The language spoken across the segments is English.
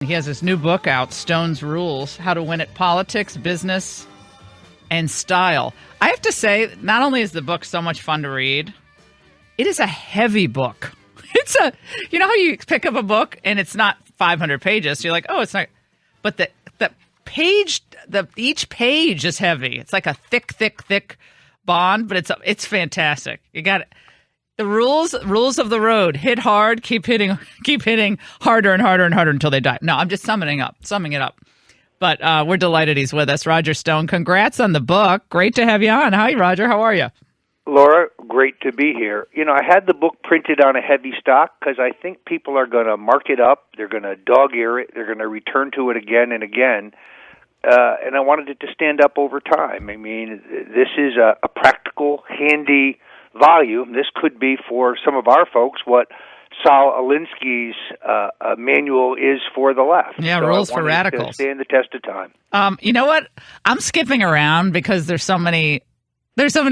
He has this new book out, Stone's Rules, How to Win at Politics, Business, and Style. I have to say, not only is the book so much fun to read, it is a heavy book. You know how you pick up a book and it's not 500 pages, so you're like, oh, it's not. But each page is heavy. It's like a thick bond, but it's fantastic. You got it. The rules of the road: hit hard, keep hitting harder and harder and harder until they die. No, I'm just summing it up. But we're delighted he's with us, Roger Stone. Congrats on the book. Great to have you on. Hi, Roger. How are you? Laura, great to be here. You know, I had the book printed on a heavy stock because I think people are going to mark it up. They're going to dog-ear it. They're going to return to it again and again. And I wanted it to stand up over time. I mean, this is a practical, handy volume. This could be for some of our folks what Saul Alinsky's manual is for the left. Yeah, so rules for radicals. To stand the test of time. You know what? I'm skipping around because there's so many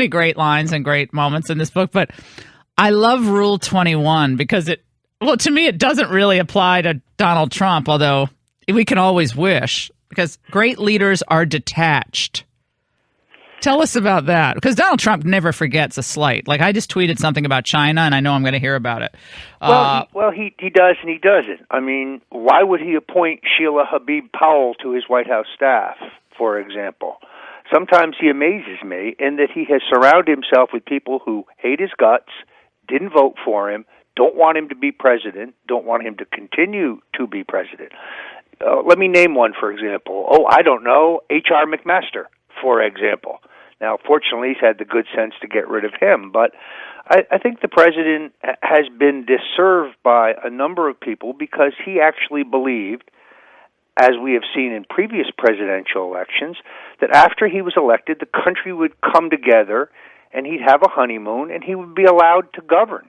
great lines and great moments in this book, but I love Rule 21 because to me, it doesn't really apply to Donald Trump, although we can always wish, because great leaders are detached. Tell us about that, because Donald Trump never forgets a slight. Like, I just tweeted something about China, and I know I'm going to hear about it. He does and he doesn't. I mean, why would he appoint Sheila Habib Powell to his White House staff, for example? Sometimes he amazes me in that he has surrounded himself with people who hate his guts, didn't vote for him, don't want him to be president, don't want him to continue to be president. Let me name one, for example. H.R. McMaster, for example. Now, fortunately, he's had the good sense to get rid of him, but I think the president has been disserved by a number of people because he actually believed, as we have seen in previous presidential elections, that after he was elected, the country would come together and he'd have a honeymoon and he would be allowed to govern.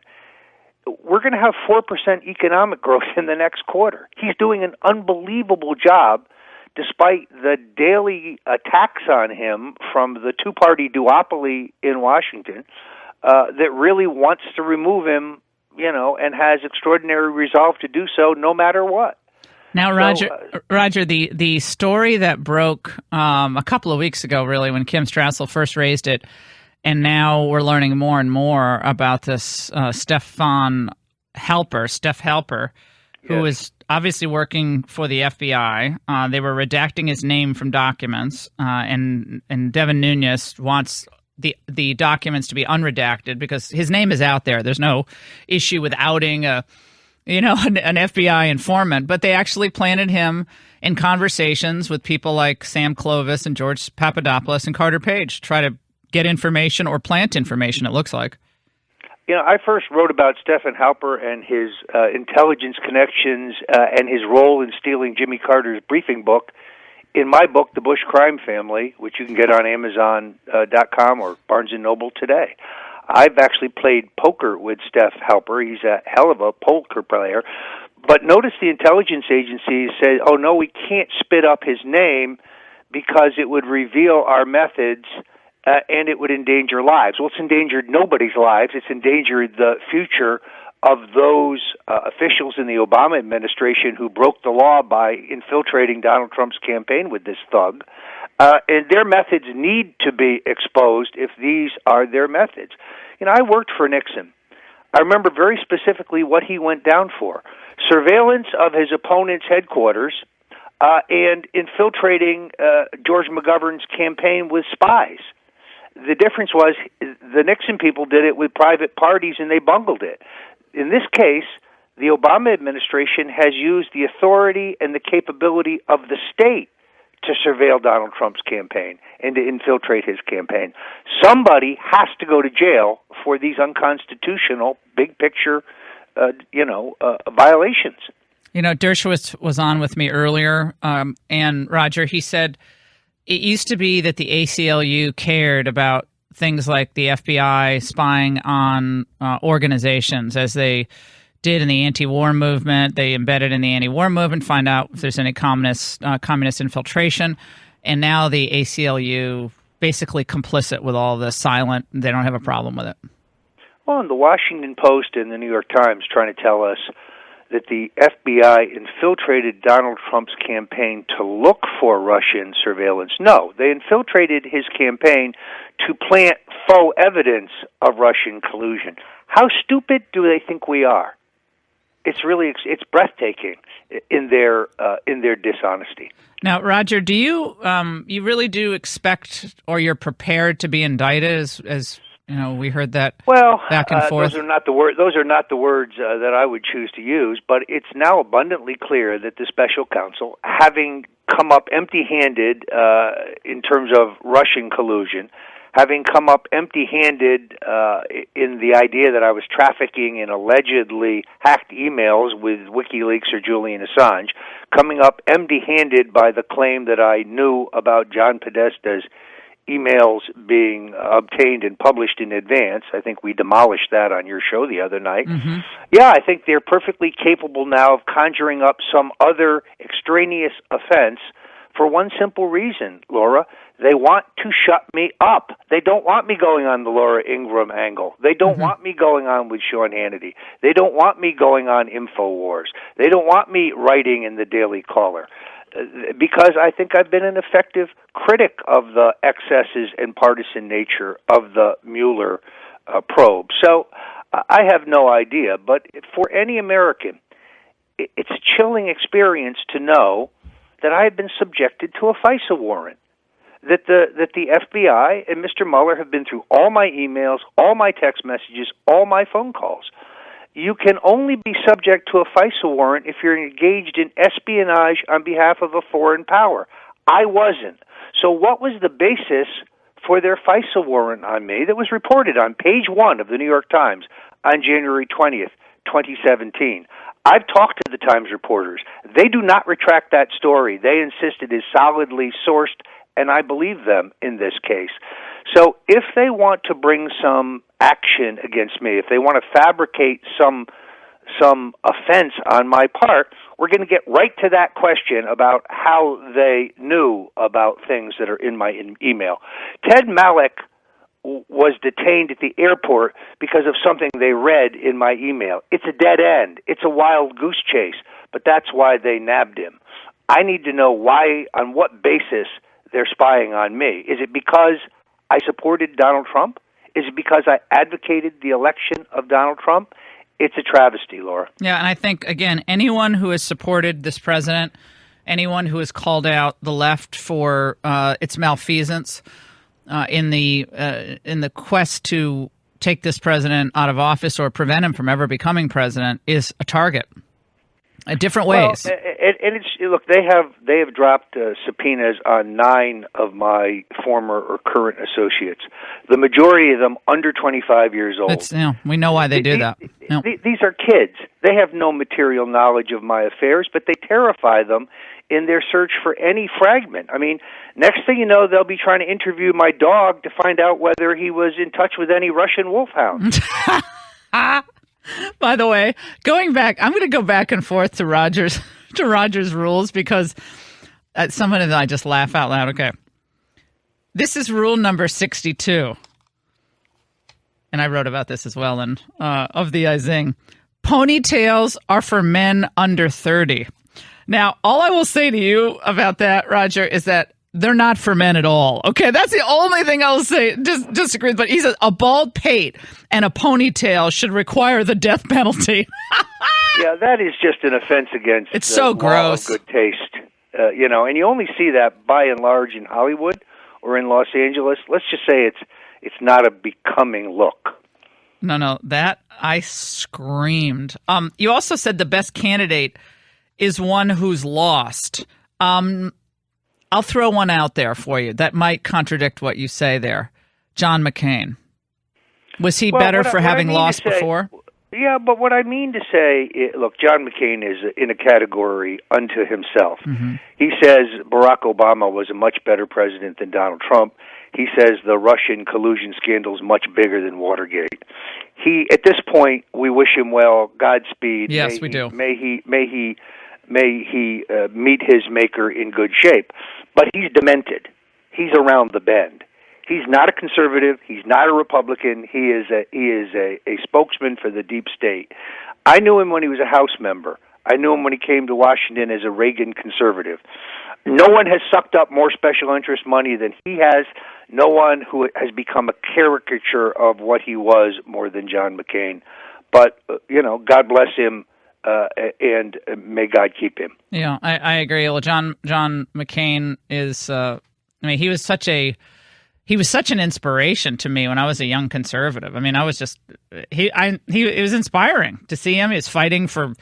We're going to have 4% economic growth in the next quarter. He's doing an unbelievable job despite the daily attacks on him from the two-party duopoly in Washington that really wants to remove him, and has extraordinary resolve to do so no matter what. Now, Roger, the story that broke a couple of weeks ago, really, when Kim Strassel first raised it, and now we're learning more and more about this Schiff Halper, who was obviously working for the FBI. They were redacting his name from documents, and Devin Nunes wants the documents to be unredacted because his name is out there. There's no issue with outing an FBI informant, but they actually planted him in conversations with people like Sam Clovis and George Papadopoulos and Carter Page to try to get information or plant information, it looks like. I first wrote about Stephen Halper and his intelligence connections and his role in stealing Jimmy Carter's briefing book in my book, The Bush Crime Family, which you can get on Amazon.com or Barnes & Noble today. I've actually played poker with Steph Halper. He's a hell of a poker player. But notice the intelligence agencies said, oh, no, we can't spit up his name because it would reveal our methods and it would endanger lives. Well, it's endangered nobody's lives. It's endangered the future of those officials in the Obama administration who broke the law by infiltrating Donald Trump's campaign with this thug. And their methods need to be exposed if these are their methods. I worked for Nixon. I remember very specifically what he went down for. Surveillance of his opponent's headquarters and infiltrating George McGovern's campaign with spies. The difference was the Nixon people did it with private parties and they bungled it. In this case, the Obama administration has used the authority and the capability of the state to surveil Donald Trump's campaign and to infiltrate his campaign. Somebody has to go to jail for these unconstitutional, big picture, violations. Dershowitz was on with me earlier, and Roger, he said it used to be that the ACLU cared about things like the FBI spying on organizations, as they did in the anti-war movement. They embedded in the anti-war movement, find out if there's any communist infiltration. And now the ACLU basically complicit with all the silent. They don't have a problem with it. Well, and the Washington Post and the New York Times trying to tell us that the FBI infiltrated Donald Trump's campaign to look for Russian surveillance. No, they infiltrated his campaign to plant faux evidence of Russian collusion. How stupid do they think we are? It's breathtaking in their dishonesty. Now, Roger, do you you really do expect, or you're prepared to be indicted? As you know, we heard that back and forth. Those are not the words that I would choose to use. But it's now abundantly clear that the special counsel, having come up empty-handed in terms of Russian collusion, having come up empty-handed in the idea that I was trafficking in allegedly hacked emails with WikiLeaks or Julian Assange, coming up empty-handed by the claim that I knew about John Podesta's emails being obtained and published in advance. I think we demolished that on your show the other night. Mm-hmm. Yeah, I think they're perfectly capable now of conjuring up some other extraneous offense for one simple reason, Laura. They want to shut me up. They don't want me going on the Laura Ingraham angle. They don't want me going on with Sean Hannity. They don't want me going on InfoWars. They don't want me writing in the Daily Caller. Because I think I've been an effective critic of the excesses and partisan nature of the Mueller probe. So I have no idea. But for any American, it's a chilling experience to know that I have been subjected to a FISA warrant. That the FBI and Mr. Mueller have been through all my emails, all my text messages, all my phone calls. You can only be subject to a FISA warrant if you're engaged in espionage on behalf of a foreign power. I wasn't. So what was the basis for their FISA warrant on me that was reported on page 1 of the New York Times on January 20th, 2017? I've talked to the Times reporters. They do not retract that story. They insist it is solidly sourced, and I believe them in this case. So if they want to bring some action against me, if they want to fabricate some offense on my part, we're going to get right to that question about how they knew about things that are in my email. Ted Malek was detained at the airport because of something they read in my email. It's a dead end. It's a wild goose chase, but that's why they nabbed him. I need to know why, on what basis they're spying on me. Is it because I supported Donald Trump? Is it because I advocated the election of Donald Trump? It's a travesty, Laura. Yeah, and I think, again, anyone who has supported this president, anyone who has called out the left for its malfeasance in the quest to take this president out of office or prevent him from ever becoming president is a target. Different ways. Well, and it's look, they have dropped subpoenas on 9 of my former or current associates. The majority of them under 25 years old. We know why they do that. These are kids. They have no material knowledge of my affairs, but they terrify them in their search for any fragment. I mean, next thing you know, they'll be trying to interview my dog to find out whether he was in touch with any Russian wolfhounds. By the way, going back, I'm going to go back and forth to Roger's rules because some of them I just laugh out loud. Okay. This is rule number 62. And I wrote about this as well in of the Izing. Ponytails are for men under 30. Now, all I will say to you about that, Roger, is that they're not for men at all. Okay, that's the only thing I'll say. Just disagree. But he says a bald pate and a ponytail should require the death penalty. Yeah, that is just an offense against. It's so gross. Good taste, and you only see that by and large in Hollywood or in Los Angeles. Let's just say it's not a becoming look. No, that I screamed. You also said the best candidate is one who's lost. I'll throw one out there for you that might contradict what you say there. John McCain. Was he better for having lost before? Yeah, but what I mean to say, look, John McCain is in a category unto himself. Mm-hmm. He says Barack Obama was a much better president than Donald Trump. He says the Russian collusion scandal is much bigger than Watergate. At this point, we wish him well. Godspeed. Yes, we do. May he meet his maker in good shape. But he's demented. He's around the bend. He's not a conservative. He's not a Republican. He is a spokesman for the deep state. I knew him when he was a House member. I knew him when he came to Washington as a Reagan conservative. No one has sucked up more special interest money than he has. No one who has become a caricature of what he was more than John McCain. But, God bless him, and may God keep him. Yeah, I agree. Well, John McCain is, he was such an inspiration to me when I was a young conservative. I mean, I was just, it was inspiring to see him. He was fighting for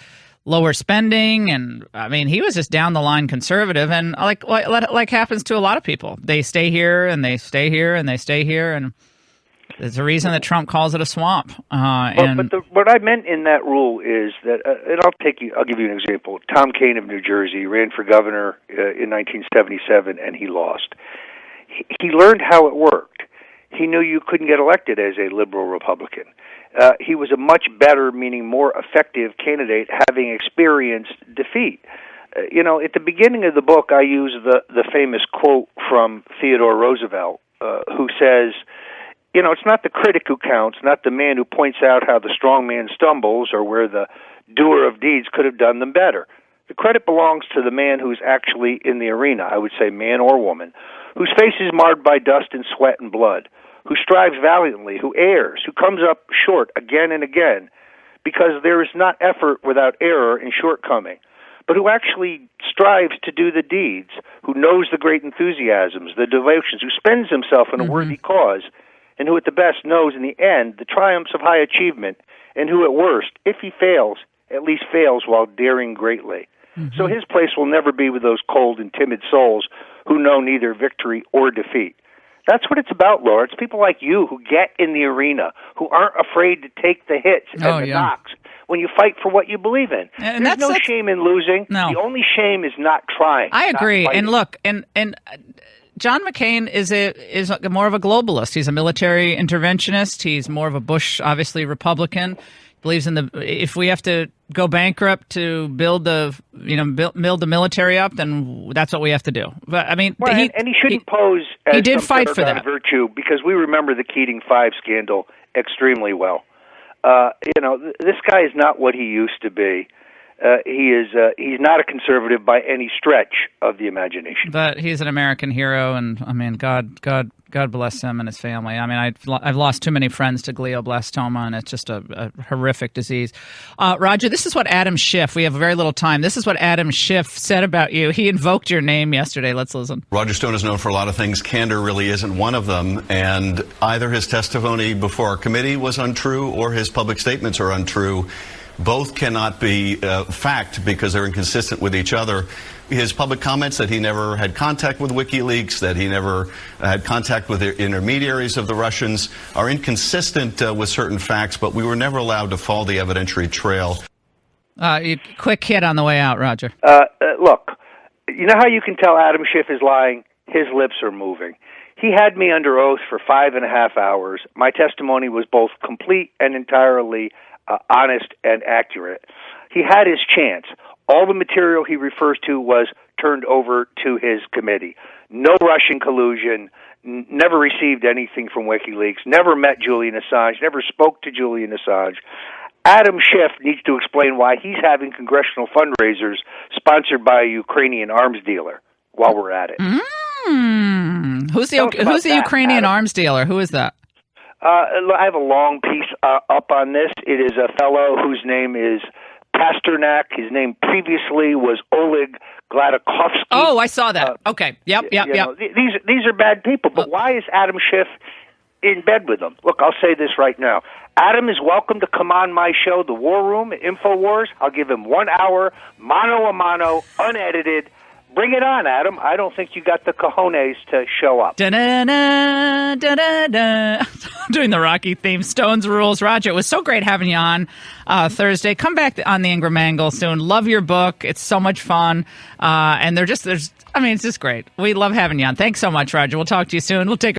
lower spending, and I mean, he was just down the line conservative, and like happens to a lot of people. They stay here and they stay here and they stay here, and there's a reason that Trump calls it a swamp. What I meant in that rule is that, and I'll give you an example. Tom Kean of New Jersey ran for governor in 1977, and he lost. He learned how it worked. He knew you couldn't get elected as a liberal Republican. He was a much better, meaning more effective candidate, having experienced defeat. At the beginning of the book, I use the famous quote from Theodore Roosevelt, who says, it's not the critic who counts, not the man who points out how the strong man stumbles or where the doer of deeds could have done them better. The credit belongs to the man who's actually in the arena, I would say man or woman, whose face is marred by dust and sweat and blood, who strives valiantly, who errs, who comes up short again and again, because there is not effort without error and shortcoming, but who actually strives to do the deeds, who knows the great enthusiasms, the devotions, who spends himself in a worthy cause, and who at the best knows in the end the triumphs of high achievement, and who at worst, if he fails, at least fails while daring greatly. So his place will never be with those cold and timid souls who know neither victory or defeat. That's what it's about, Laura. It's people like you who get in the arena, who aren't afraid to take the hits and the knocks when you fight for what you believe in. And there's no shame in losing. No. The only shame is not trying. I agree. And look, and John McCain is more of a globalist. He's a military interventionist. He's more of a Bush, obviously, Republican. Believes in if we have to go bankrupt to build the military up, then that's what we have to do. But I mean, and he shouldn't pose as he did fight for that virtue, because we remember the Keating 5 scandal extremely well. This guy is not what he used to be. He's not a conservative by any stretch of the imagination. But he's an American hero, and I mean, God bless him and his family. I mean, I've lost too many friends to glioblastoma, and it's just a horrific disease. Roger, this is what Adam Schiff. We have very little time. This is what Adam Schiff said about you. He invoked your name yesterday. Let's listen. Roger Stone is known for a lot of things. Candor really isn't one of them, and either his testimony before our committee was untrue or his public statements are untrue. Both cannot be fact because they're inconsistent with each other. His public comments that he never had contact with WikiLeaks, that he never had contact with the intermediaries of the Russians, are inconsistent with certain facts, but we were never allowed to follow the evidentiary trail. Quick hit on the way out, Roger. Look, you know how you can tell Adam Schiff is lying? His lips are moving. He had me under oath for 5.5 hours. My testimony was both complete and entirely honest and accurate. He had his chance. All the material he refers to was turned over to his committee. No Russian collusion, never received anything from WikiLeaks, never met Julian Assange, never spoke to Julian Assange. Adam Schiff needs to explain why he's having congressional fundraisers sponsored by a Ukrainian arms dealer while we're at it. Who's the Ukrainian arms dealer? Who is that? I have a long piece up on this. It is a fellow whose name is Pasternak. His name previously was Oleg Gladakovsky. Oh, I saw that. Okay. Yep. These are bad people, but why is Adam Schiff in bed with them? Look, I'll say this right now. Adam is welcome to come on my show, The War Room at InfoWars. I'll give him 1 hour, mano a mano, unedited. Bring it on, Adam. I don't think you got the cojones to show up. Da-da-da, da-da-da. Doing the Rocky theme, Stones Rules. Roger, it was so great having you on Thursday. Come back on the Ingram Angle soon. Love your book. It's so much fun. And it's just great. We love having you on. Thanks so much, Roger. We'll talk to you soon. We'll take